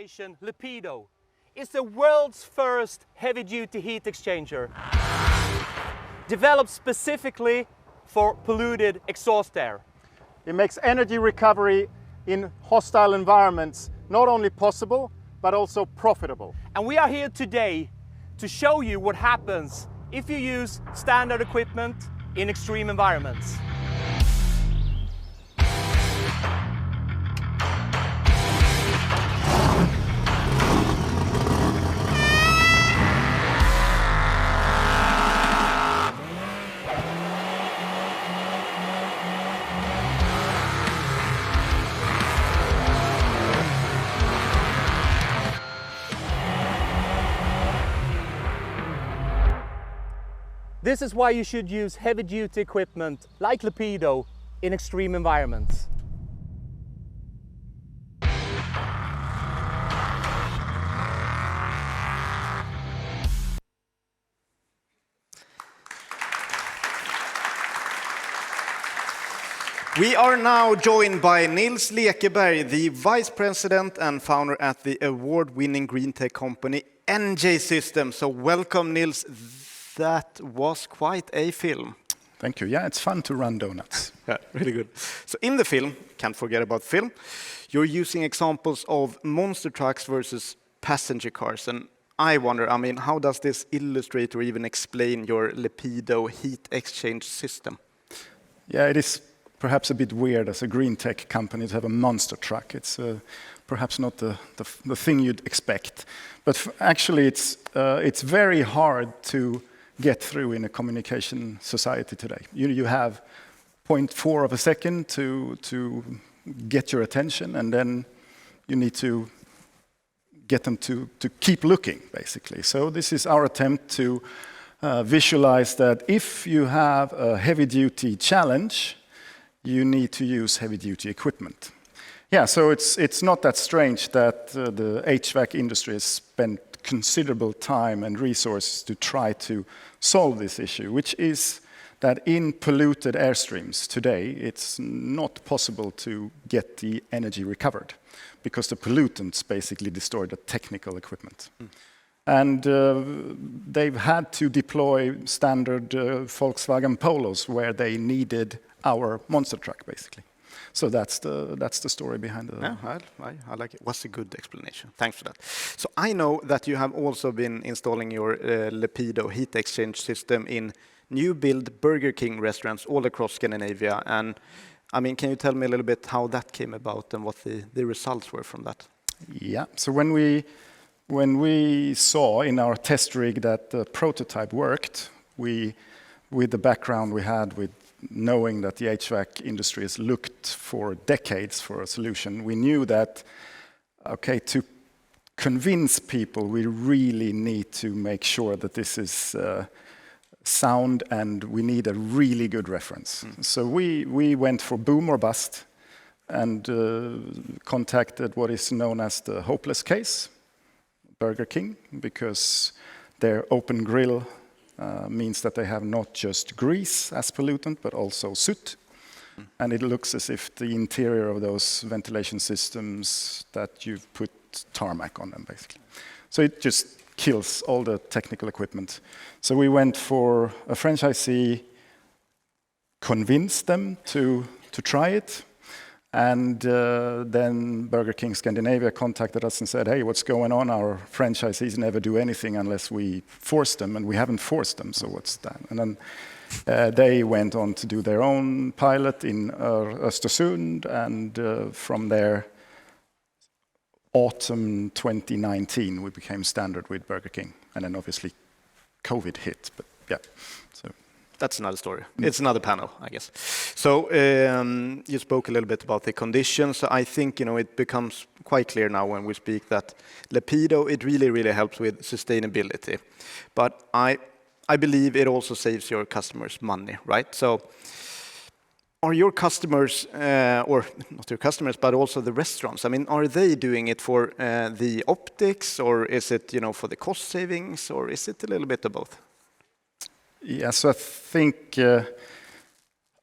innovation, Lepido, is the world's first heavy-duty heat exchanger, developed specifically for polluted exhaust air. It makes energy recovery in hostile environments not only possible, but also profitable. And we are here today to show you what happens if you use standard equipment in extreme environments. This is why you should use heavy-duty equipment like Lepido in extreme environments. We are now joined by Nils Lekeberg, the Vice President and founder at the award-winning green tech company Enjay Systems. So welcome, Nils. That was quite a film. Thank you. Yeah, it's fun to run donuts. Yeah, really good. So in the film, can't forget about film, you're using examples of monster trucks versus passenger cars. And I wonder, I mean, how does this illustrate or even explain your Lepido heat exchange system? Yeah, it is perhaps a bit weird as a green tech company to have a monster truck. It's perhaps not the thing you'd expect. But actually, it's very hard to get through in a communication society today. You have 0.4 of a second to get your attention, and then you need to get them to keep looking, basically. So this is our attempt to visualize that if you have a heavy-duty challenge, you need to use heavy-duty equipment. Yeah, so it's not that strange that the HVAC industry has spent considerable time and resources to try to solve this issue, which is that in polluted airstreams today, it's not possible to get the energy recovered because the pollutants basically destroy the technical equipment. And they've had to deploy standard Volkswagen Polos where they needed our monster truck, basically. So that's the story behind it. Yeah, I like it. What's a good explanation? Thanks for that. So I know that you have also been installing your Lepido heat exchange system in new build Burger King restaurants all across Scandinavia. And I mean, can you tell me a little bit how that came about and what the results were from that? Yeah. So when we saw in our test rig that the prototype worked, with the background we had with knowing that the HVAC industry has looked for decades for a solution, we knew that, okay, to convince people, we really need to make sure that this is sound and we need a really good reference. So we went for boom or bust and contacted what is known as the hopeless case, Burger King, because their open grill means that they have not just grease as pollutant, but also soot. And it looks as if the interior of those ventilation systems that you've put tarmac on them, basically. So it just kills all the technical equipment. So we went for a franchisee, convinced them to try it. And then Burger King Scandinavia contacted us and said, hey, what's going on? Our franchisees never do anything unless we force them, and we haven't forced them, so what's that? And then they went on to do their own pilot in Östersund, and from there, autumn 2019, we became standard with Burger King. And then obviously COVID hit, but yeah. So. That's another story. It's another panel, I guess. So you spoke a little bit about the conditions. I think it becomes quite clear now when we speak that Lepido, it really helps with sustainability. But I believe it also saves your customers money, right? So are your customers, or not your customers, but also the restaurants, I mean, are they doing it for the optics, or is it for the cost savings, or is it a little bit of both? Yeah, so I think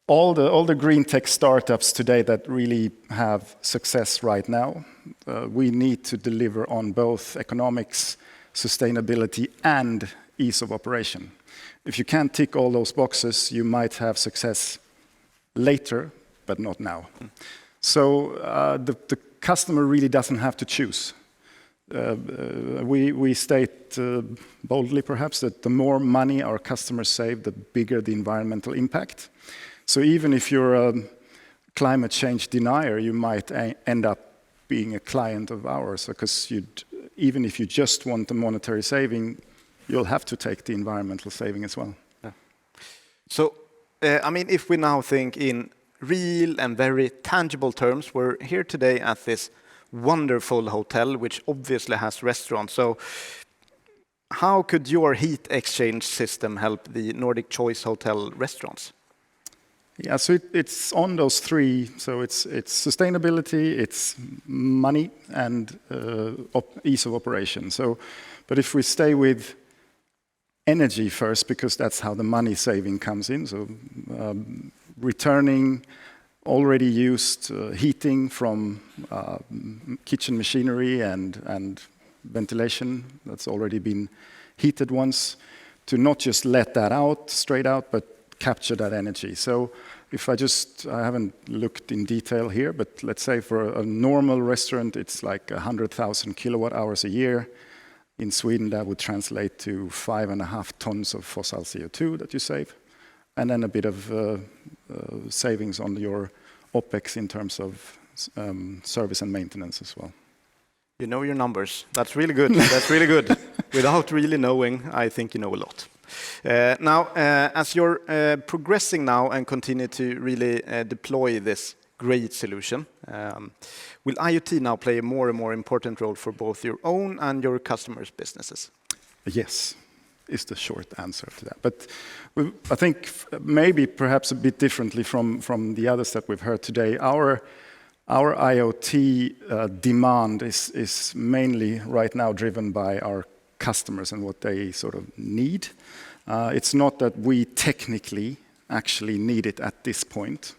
all the green tech startups today that really have success right now, we need to deliver on both economics, sustainability, and ease of operation. If you can't tick all those boxes, you might have success later, but not now. So the customer really doesn't have to choose. We state boldly, perhaps, that the more money our customers save, the bigger the environmental impact. So even if you're a climate change denier, you might end up being a client of ours, because even if you just want the monetary saving, you'll have to take the environmental saving as well. Yeah. So, I mean, if we now think in real and very tangible terms, we're here today at this wonderful hotel, which obviously has restaurants. So how could your heat exchange system help the Nordic Choice Hotel restaurants? Yeah, so it's on those three. So it's sustainability, it's money, and ease of operation. So, but if we stay with energy first, because that's how the money saving comes in. So returning already used heating from kitchen machinery and ventilation that's already been heated once, to not just let that out straight out, but capture that energy. So if I haven't looked in detail here, but let's say for a normal restaurant, it's like 100,000 kilowatt hours a year. In Sweden, that would translate to 5.5 tons of fossil CO2 that you save, and then a bit of savings on your OPEX in terms of service and maintenance as well. You know your numbers. That's really good. That's really good. Without really knowing, I think you know a lot. Now, as you're progressing now and continue to really deploy this great solution, will IoT now play a more and more important role for both your own and your customers' businesses? Yes, is the short answer to that. But I think maybe perhaps a bit differently from the others that we've heard today, our IoT demand is mainly right now driven by our customers and what they sort of need. It's not that we technically actually need it at this point,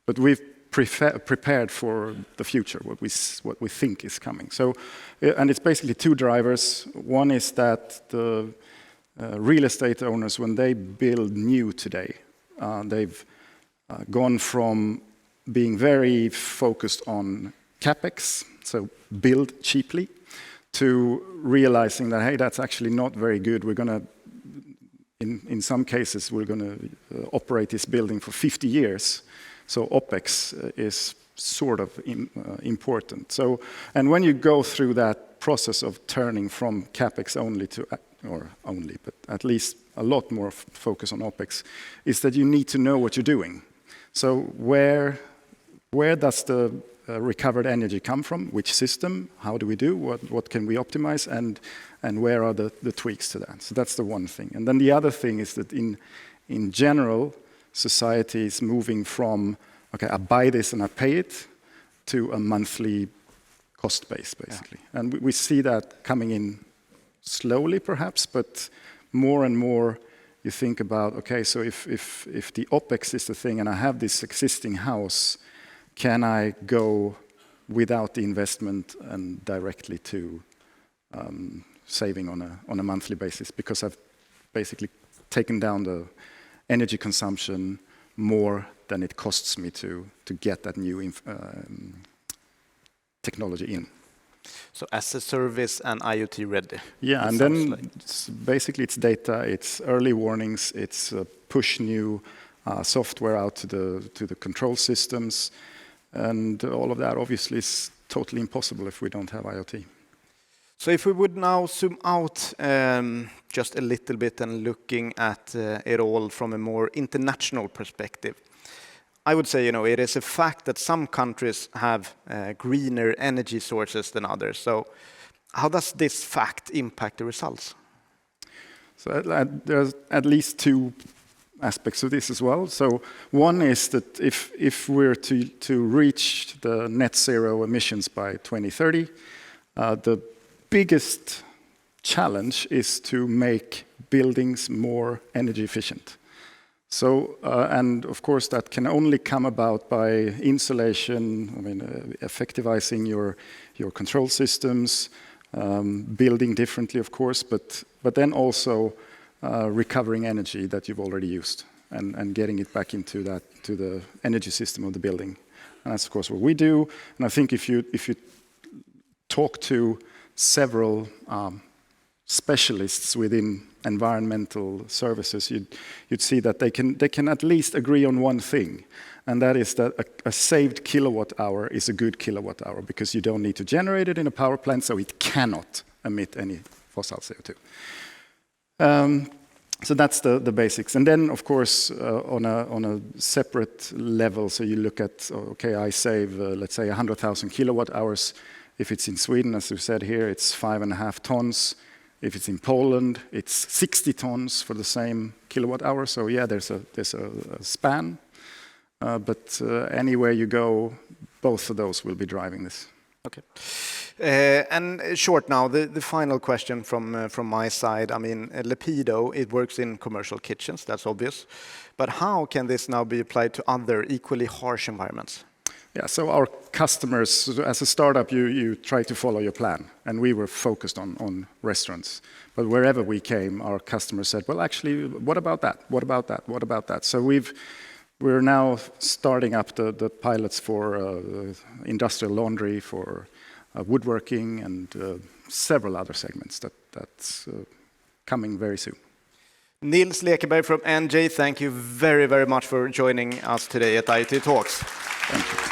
but we've prepared for the future, what we think is coming. So, and it's basically two drivers. One is that the real estate owners, when they build new today, they've gone from being very focused on capex, so build cheaply, to realizing that, hey, that's actually not very good. We're going to, in some cases, we're going to operate this building for 50 years. So OPEX is sort of important. So, and when you go through that process of turning from CapEx only to, or only, but at least a lot more focus on OPEX, is that you need to know what you're doing. So where does the recovered energy come from? Which system? How do we do? What can we optimize? And where are the tweaks to that? So that's the one thing. And then the other thing is that in general, society is moving from, okay, I buy this and I pay it, to a monthly cost base, basically. Yeah. And we see that coming in slowly, perhaps, but more and more you think about, okay, so if the OPEX is the thing and I have this existing house, can I go without the investment and directly to saving on a monthly basis, because I've basically taken down the energy consumption more than it costs me to get that new technology in. So as a service and IoT ready. Yeah, and then basically it's data, it's early warnings, it's push new software out to the control systems, and all of that obviously is totally impossible if we don't have IoT. So if we would now zoom out just a little bit and looking at it all from a more international perspective, I would say, it is a fact that some countries have greener energy sources than others. So how does this fact impact the results? So there's at least two aspects of this as well. So one is that if we're to reach the net zero emissions by 2030, the biggest challenge is to make buildings more energy efficient. So, and of course, that can only come about by insulation, effectivizing your control systems, building differently, of course, but then also recovering energy that you've already used and getting it back into to the energy system of the building. And that's, of course, what we do. And I think if you talk to several specialists within environmental services, you'd see that they can at least agree on one thing, and that is that a saved kilowatt hour is a good kilowatt hour because you don't need to generate it in a power plant, so it cannot emit any fossil CO2. So that's the basics. And then, of course, on a separate level, so you look at, okay, I save, let's say, 100,000 kilowatt hours. If it's in Sweden, as we said here, it's 5.5 tons. If it's in Poland, it's 60 tons for the same kilowatt hour. So yeah, there's a span. But anywhere you go, both of those will be driving this. Okay. And short now, the final question from my side. I mean, Lepido, it works in commercial kitchens, that's obvious. But how can this now be applied to other equally harsh environments? Yeah, so our customers, as a startup, you try to follow your plan. And we were focused on restaurants. But wherever we came, our customers said, well, actually, what about that? What about that? What about that? So we're now starting up the pilots for industrial laundry, for woodworking, and several other segments that's coming very soon. Nils Lekeberg from Enjay, thank you very, very much for joining us today at IoT Talks. Thank you.